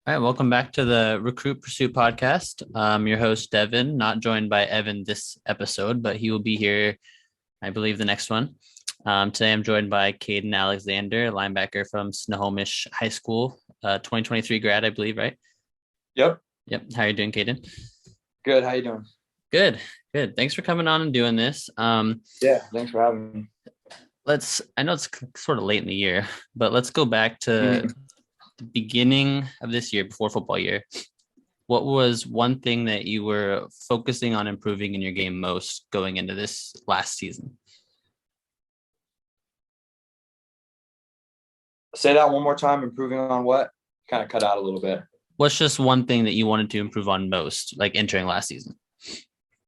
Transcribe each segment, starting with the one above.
All right, welcome back to the Recruit Pursuit podcast. I'm your host, Devin, not joined by Evan this episode, but he will be here, I believe, the next one. Today I'm joined by Kaden Alexander, linebacker from Snohomish High School, 2023 grad, I believe, right? Yep. Yep. How are you doing, Kaden? Good. How you doing? Good, good. Thanks for coming on and doing this. Yeah. Thanks for having me. I know it's sort of late in the year, but let's go back to Mhm. the beginning of this year before football year. What was one thing that you were focusing on improving in your game most going into this last season? Say that one more time. Improving on what? Kind of cut out a little bit. What's just one thing that you wanted to improve on most, like entering last season?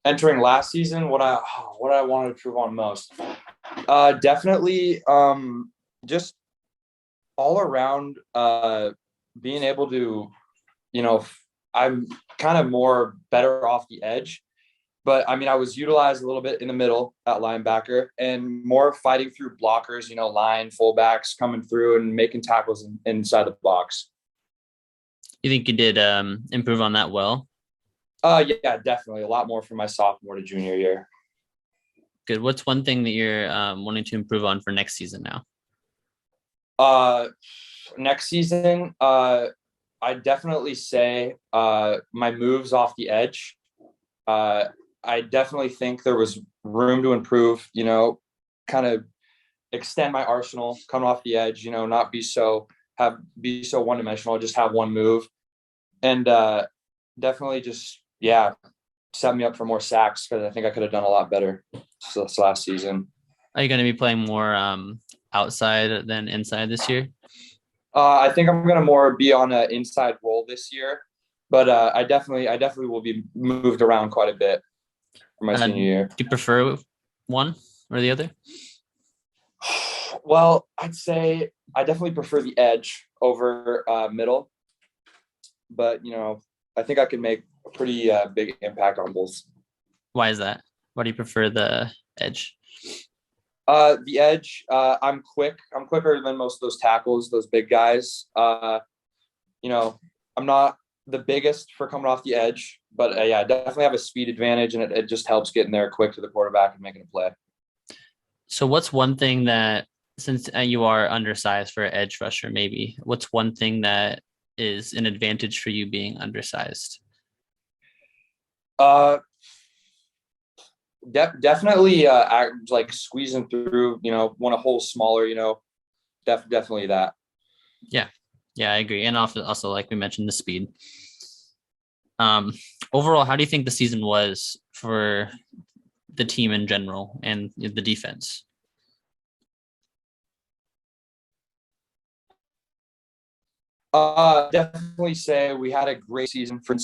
Entering last season, what I wanted to improve on most. Definitely just all around being able to, you know, I'm kind of more better off the edge. But I mean, I was utilized a little bit in the middle at linebacker and more fighting through blockers, line fullbacks coming through and making tackles inside the box. You think you did improve on that well? Yeah, definitely a lot more from my sophomore to junior year. Good. What's one thing that you're wanting to improve on for next season now? Uh, Next season, I definitely say my moves off the edge. Uh, I definitely think there was room to improve. Kind of extend my arsenal coming off the edge. Not be so one dimensional. Just have one move, and definitely just set me up for more sacks because I think I could have done a lot better this last season. Are you going to be playing more outside than inside this year? I think I'm gonna more be on an inside role this year, but I definitely will be moved around quite a bit for my Do senior year. you prefer one or the other? Well, I'd say I definitely prefer the edge over middle, but I think I could make a pretty big impact on both. Why is that? Why do you prefer the edge? The edge, I'm quick. I'm quicker than most of those tackles, those big guys. You know, I'm not the biggest for coming off the edge, but yeah, I definitely have a speed advantage, and it just helps getting there quick to the quarterback and making a play. So what's one thing that, since you are undersized for an edge rusher, maybe what's one thing that is an advantage for you being undersized? Uh, Definitely, like squeezing through. When a hole's smaller. Definitely that. Yeah, yeah, I agree. And also, like we mentioned, the speed. Um, Overall, how do you think the season was for the team in general and the defense? Definitely say we had a great season for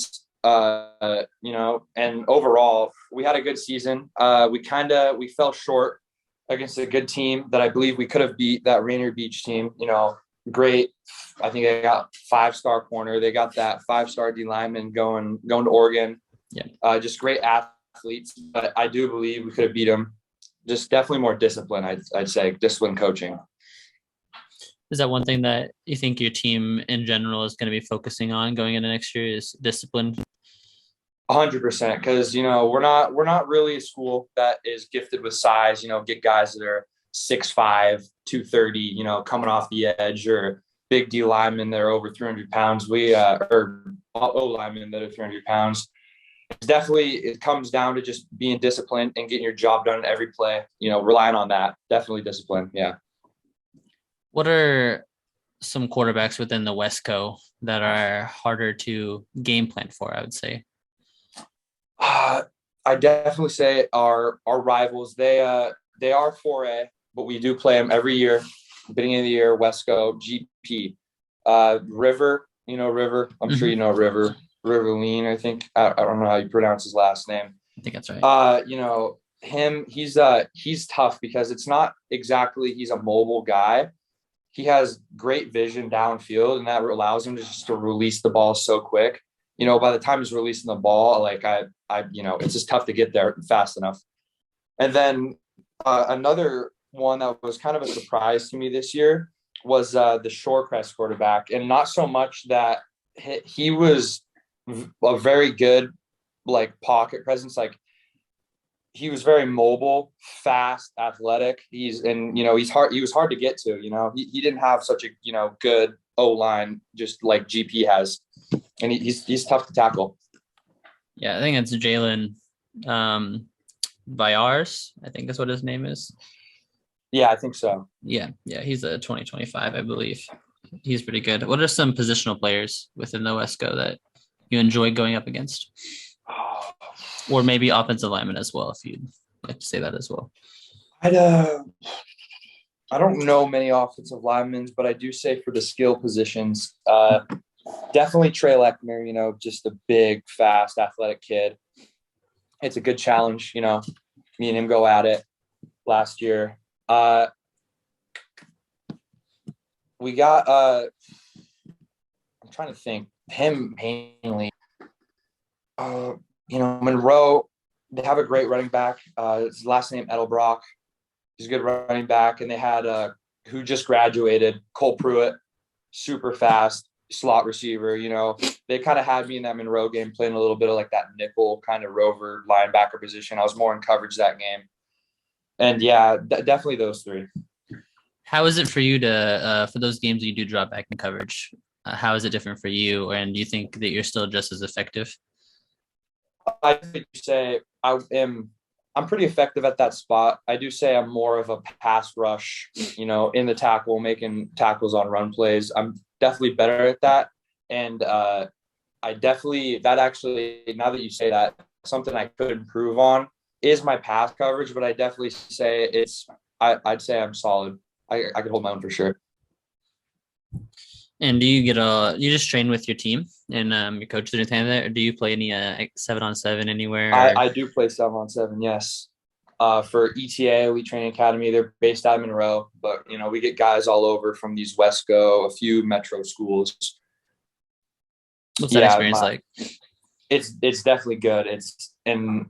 and overall we had a good season. We fell short against a good team that I believe we could have beat, that Rainier Beach team. Great. I think they got 5-star corner. They got that 5-star D lineman going to Oregon. Yeah. Just great athletes, but I do believe we could have beat them. Just definitely more discipline. I'd say discipline coaching. Is that one thing that you think your team in general is going to be focusing on going into next year is discipline? 100%, because we're not really a school that is gifted with size. Get guys that are 6'5", 230, coming off the edge, or big D linemen that are over 300 pounds. Or O linemen that are 300 pounds. It comes down to just being disciplined and getting your job done every play. Relying on that. Definitely discipline. Yeah. What are some quarterbacks within the Westco that are harder to game plan for, I would say? I definitely say our rivals. They are 4A, but we do play them every year. Beginning of the year, Wesco, GP, River. River. I'm sure you know River. Riverline, I think. I don't know how you pronounce his last name. I think that's right. Him. He's tough because it's not exactly he's a mobile guy. He has great vision downfield, and that allows him to release the ball so quick. By the time he's releasing the ball, like it's just tough to get there fast enough. And then another one that was kind of a surprise to me this year was the Shorecrest quarterback, and not so much that he was a very good like pocket presence. Like he was very mobile, fast, athletic. He was hard to get to. He didn't have such a good O line, just like GP has, and he's tough to tackle. Yeah, I think it's Jalen Vyars. I think that's what his name is. Yeah, I think so. Yeah, he's a 2025, I believe. He's pretty good. What are some positional players within the Wesco that you enjoy going up against? Or maybe offensive linemen as well, if you'd like to say that as well. I don't know many offensive linemen, but I do say for the skill positions, definitely Trey Lechner, just a big, fast, athletic kid. It's a good challenge, me and him go at it last year. We got I'm trying to think him mainly. Monroe, they have a great running back. His last name Edelbrock. He's a good running back, and they had who just graduated, Cole Pruitt, super fast slot receiver. They kind of had me in that Monroe game playing a little bit of like that nickel kind of rover linebacker position. I was more in coverage that game, and yeah, definitely those three. How is it for you to for those games that you do drop back in coverage? How is it different for you, and do you think that you're still just as effective? I think you say I'm pretty effective at that spot. I do say I'm more of a pass rush, in the tackle, making tackles on run plays. I'm definitely better at that. And now that you say that, something I could improve on is my pass coverage, but I definitely say I'd say I'm solid. I could hold my own for sure. And do you you just train with your team and your coach doing anything there, or do you play any 7-on-7 anywhere? I do play 7-on-7, yes. For ETA, Elite Training Academy, they're based out of Monroe, but we get guys all over from these Wesco, a few metro schools. What's that experience like? It's definitely good. And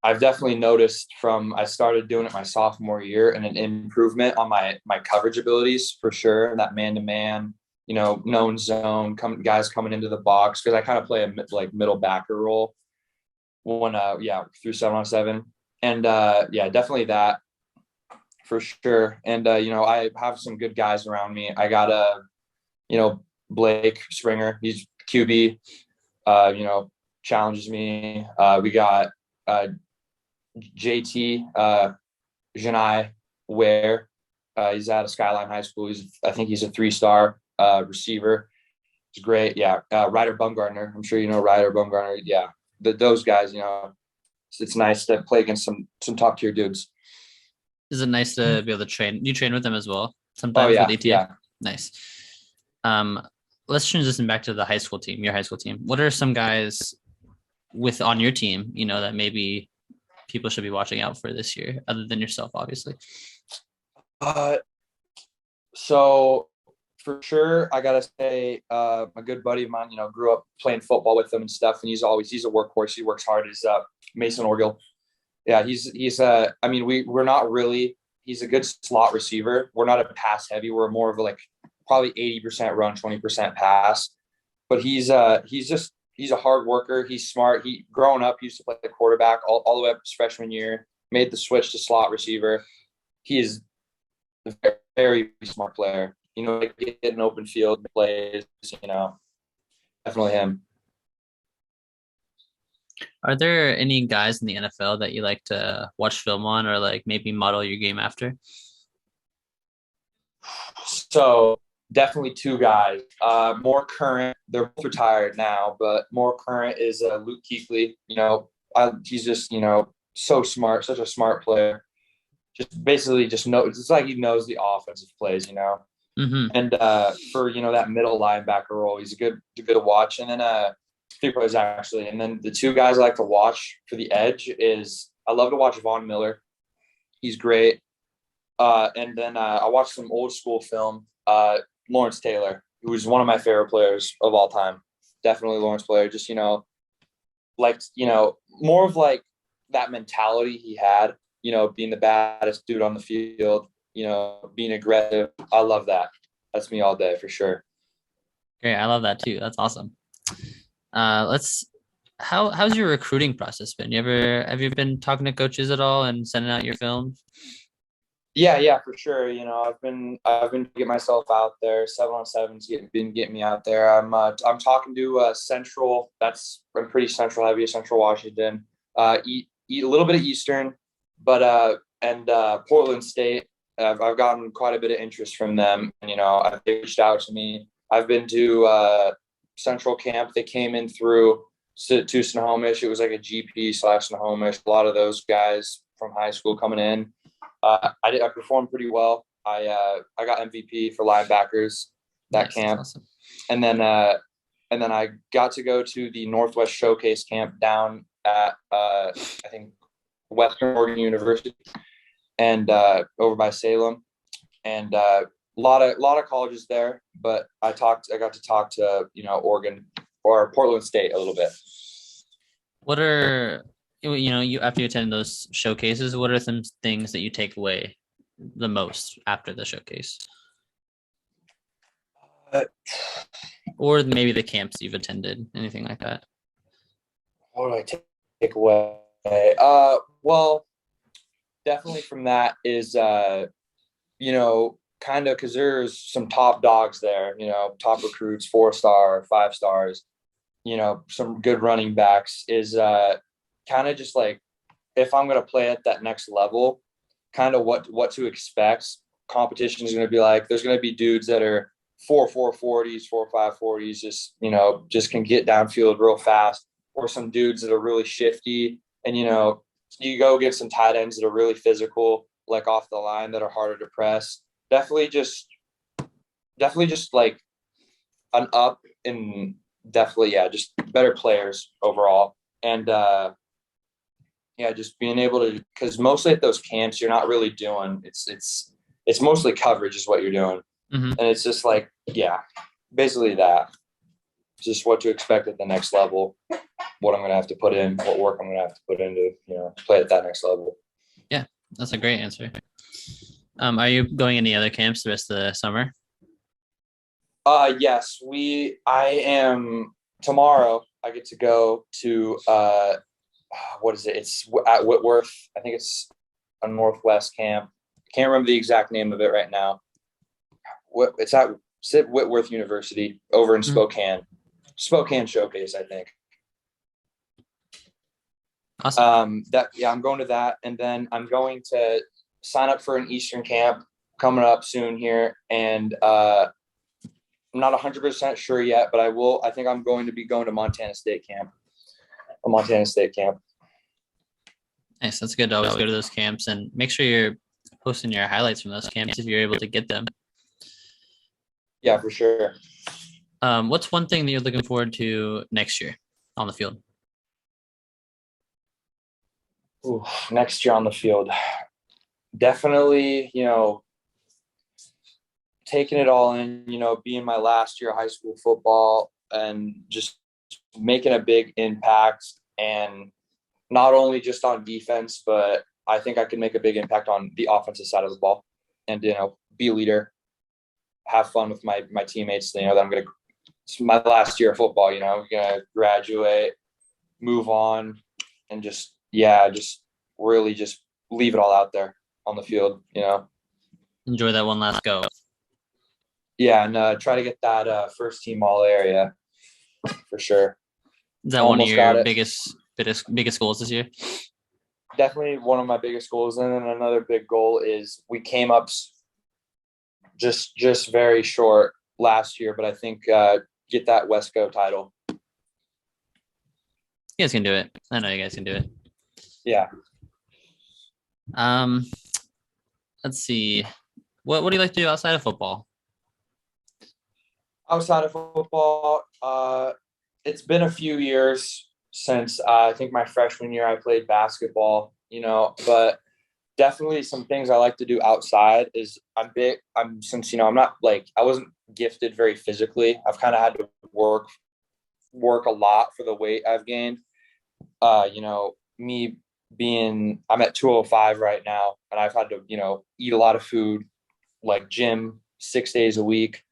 I've definitely noticed I started doing it my sophomore year, and an improvement on my coverage abilities for sure. That man-to-man, known zone, guys coming into the box, because I kind of play a middle backer role through 7-on-7, and definitely that for sure. And I have some good guys around me. I got Blake Springer, he's QB, challenges me. We got JT Janai Ware. He's out of Skyline High School. I think he's a 3-star receiver. He's great. Yeah. Ryder Bumgarner. I'm sure you know Ryder Bumgarner. Yeah. Those guys, it's nice to play against some top tier dudes. Is it nice to be able to train? You train with them as well sometimes with ETA? Yeah. Nice. Let's transition back to the high school team, your high school team. What are some guys on your team, that maybe people should be watching out for this year, other than yourself, obviously? So for sure, I gotta say, a good buddy of mine, grew up playing football with him and stuff, and he's a workhorse. He works hard. Is Mason Orgill. Yeah, we're not really. He's a good slot receiver. We're not a pass heavy. We're more of probably 80% run, 20% pass. But he's a hard worker. He's smart. Growing up, he used to play the quarterback all the way up his freshman year. Made the switch to slot receiver. He is a very, very smart player. Get an open field plays. Definitely him. Are there any guys in the NFL that you like to watch film on, or maybe model your game after? So definitely two guys. More current, they're both retired now, but more current is Luke Kuechly. He's just so smart, such a smart player. Just basically it's like he knows the offensive plays. Mm-hmm. And for that middle linebacker role, he's a good to watch. And then 3 players actually. And then the 2 guys I like to watch for the edge is I love to watch Von Miller. He's great. And then I watched some old school film. Lawrence Taylor, who is one of my favorite players of all time. Definitely Lawrence player. Just more of that mentality he had. Being the baddest dude on the field. Being aggressive. I love that. That's me all day for sure. Great, I love that too. That's awesome. Let's how's your recruiting process been? Have you been talking to coaches at all and sending out your film? Yeah, for sure. I've been getting myself out there. 7-on-7's been getting me out there. I'm talking to Central. I'm pretty central heavy, Central Washington. Eat a little bit of Eastern, but and Portland State. I've gotten quite a bit of interest from them, and they reached out to me. I've been to Central camp. They came in through to Snohomish. It was like a GP/Snohomish. A lot of those guys from high school coming in. I performed pretty well. I got MVP for linebackers that Nice, that's camp, awesome. and then I got to go to the Northwest Showcase camp down at I think Western Oregon University and over by Salem, and lot of colleges there. But I got to talk to Oregon or Portland State a little bit. What are you after you attend those showcases, what are some things that you take away the most after the showcase? Uh, Or maybe the camps you've attended, anything like that? what do I take away? Well, definitely from that is kind of because there's some top dogs there, top recruits, 4-star, 5 stars, some good running backs is kind of just like if I'm going to play at that next level, kind of what to expect. Competition is going to be like there's going to be dudes that are 4.40s, 4.5 40s, just can get downfield real fast, or some dudes that are really shifty, and you go get some tight ends that are really physical, like off the line that are harder to press. Definitely just like an up and definitely just better players overall, and just being able to, because mostly at those camps you're not really doing it's mostly coverage is what you're doing, Mm-hmm. and it's just like basically that, just what to expect at the next level, what I'm going to have to put in, what work I'm going to have to put into play at that next level. Yeah, that's a great answer. Are you going any other camps the rest of the summer? Yes, I am tomorrow. I get to go to what is it? It's at Whitworth. I think it's a Northwest camp. Can't remember the exact name of it right now. It's at Whitworth University over in Spokane. Spokane Showcase, I think. Awesome. I'm going to that, and then I'm going to sign up for an Eastern camp coming up soon here, and I'm not 100% sure yet, but I think I'm going to be going to Montana State camp. A Montana State camp. Nice. That's good to always go to those camps and make sure you're posting your highlights from those camps if you're able to get them. Yeah, for sure. What's one thing that you're looking forward to next year on the field? Ooh, next year on the field, definitely, taking it all in, being my last year of high school football and just making a big impact, and not only just on defense, but I think I can make a big impact on the offensive side of the ball, and be a leader, have fun with my teammates. That it's my last year of football. I'm gonna graduate, move on, and just really just leave it all out there on the field. Enjoy that one last go. Yeah, and try to get that first team all area for sure. Is that one of your biggest goals this year? Definitely one of my biggest goals. And then another big goal is we came up just very short last year, but I think get that Wesco title. You guys can do it. I know you guys can do it. Yeah. Let's see. What do you like to do outside of football? Outside of football, it's been a few years since I think my freshman year I played basketball, but definitely some things I like to do outside is I'm not like, I wasn't gifted very physically. I've kind of had to work a lot for the weight I've gained. Me being, I'm at 205 right now, and I've had to, eat a lot of food, like gym 6 days a week,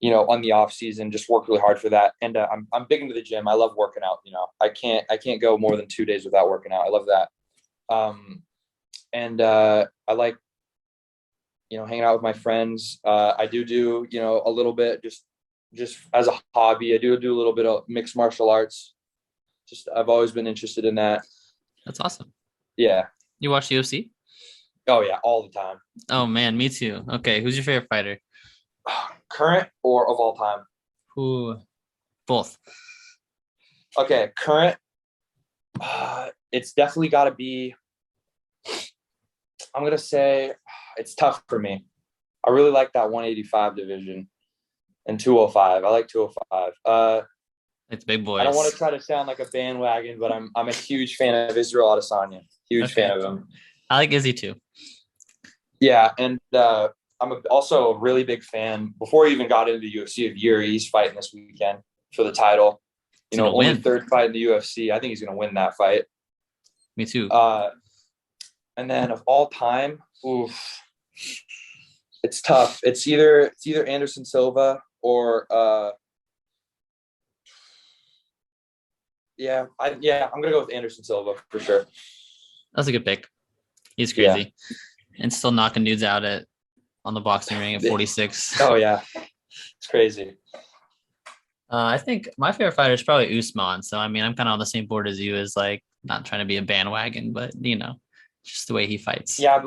on the off season, just work really hard for that. And I'm big into the gym. I love working out. I can't go more than 2 days without working out. I love that. And I like, hanging out with my friends. I do, a little bit just as a hobby. I do a little bit of mixed martial arts. I've always been interested in that. That's awesome. Yeah. You watch UFC? Oh yeah, all the time. Oh man, me too. Okay, who's your favorite fighter? Current or of all time? Who? Both. Okay, current. It's definitely got to be. I'm gonna say it's tough for me. I really like that 185 division and 205. I like 205. It's big boys. I don't want to try to sound like a bandwagon, but I'm a huge fan of Israel Adesanya. Huge fan of him. I like Izzy too. Yeah, and I'm also a really big fan. Before he even got into the UFC of Yuri, he's fighting this weekend for the title. Only third fight in the UFC. I think he's going to win that fight. Me too. And then of all time, it's tough. It's either Anderson Silva or I'm gonna go with Anderson Silva for sure. That's a good pick. He's crazy, and still knocking dudes out on the boxing ring at 46. Oh yeah, it's crazy. I think my favorite fighter is probably Usman. So I'm kind of on the same board as you. Is like not trying to be a bandwagon, but just the way he fights. Yeah,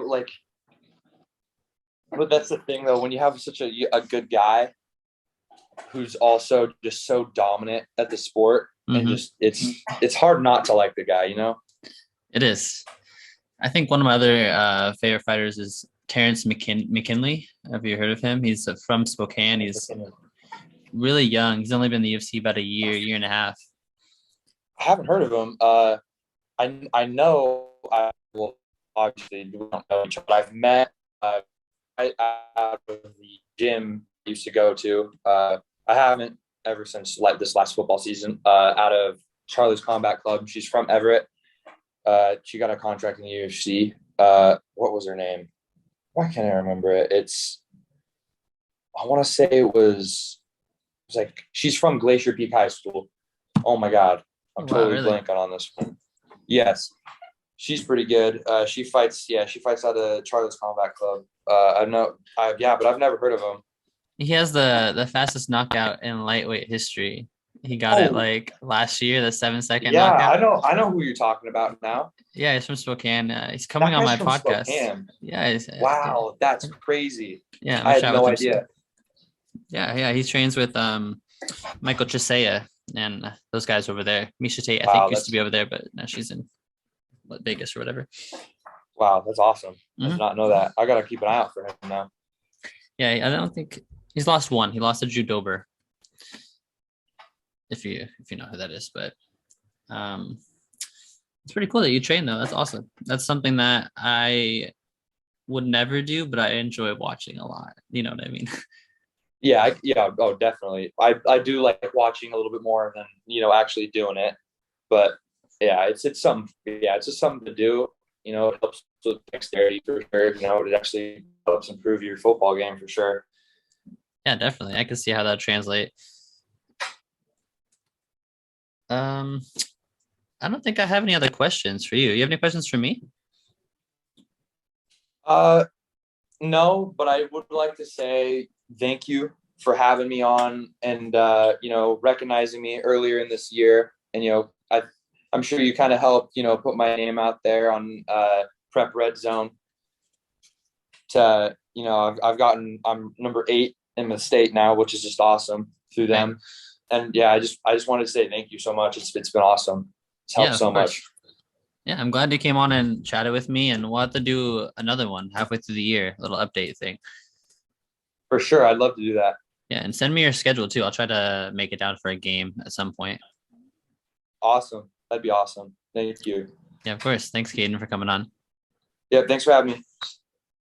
but that's the thing though. When you have such a good guy who's also just so dominant at the sport, and just it's hard not to like the guy. It is. I think one of my other favorite fighters is Terrence McKinley. Have you heard of him? He's from Spokane. He's really young. He's only been in the UFC about a year and a half. I haven't heard of him. I know. Obviously we don't know each other. I've met out of the gym I used to go to. I haven't ever since this last football season. Out of Charlie's Combat Club. She's from Everett. She got a contract in the UFC. What was her name? Why can't I remember it? I want to say it was like she's from Glacier Peak High School. Oh my God, I'm totally blanking on this one. Yes, she's pretty good. She fights out of Charlie's Combat Club. But I've never heard of him. He has the fastest knockout in lightweight history. He got it like last year, the 7-second knockout. Yeah, I know who you're talking about now. Yeah, he's from Spokane. He's coming on my podcast. Spokane. Yeah. Wow, that's crazy. Yeah, I had no idea. Yeah, he trains with Michael Chisea and those guys over there. Misha Tate, I think, used to be over there, but now she's in Vegas or whatever. Wow, that's awesome. I did not know that. I gotta keep an eye out for him now. Yeah, I don't think he's lost one. He lost to Drew Dober. If you know who that is, but it's pretty cool that you train though. That's awesome. That's something that I would never do, but I enjoy watching a lot. You know what I mean? Yeah. Oh, definitely. I do like watching a little bit more than actually doing it. But yeah, it's something. Yeah, it's just something to do. It helps with dexterity for sure. It actually helps improve your football game for sure. Yeah, definitely. I can see how that translates. I don't think I have any other questions for you. You have any questions for me? No, but I would like to say thank you for having me on and recognizing me earlier in this year. And I'm sure you kind of helped put my name out there on Prep Red Zone. I'm number 8 in the state now, which is just awesome through them. And yeah, I just wanted to say thank you so much. It's been awesome. It's helped so much. Yeah, I'm glad you came on and chatted with me, and we'll have to do another one halfway through the year, a little update thing. For sure. I'd love to do that. Yeah, and send me your schedule too. I'll try to make it down for a game at some point. Awesome. That'd be awesome. Thank you. Yeah, of course. Thanks, Kaden, for coming on. Yeah, thanks for having me.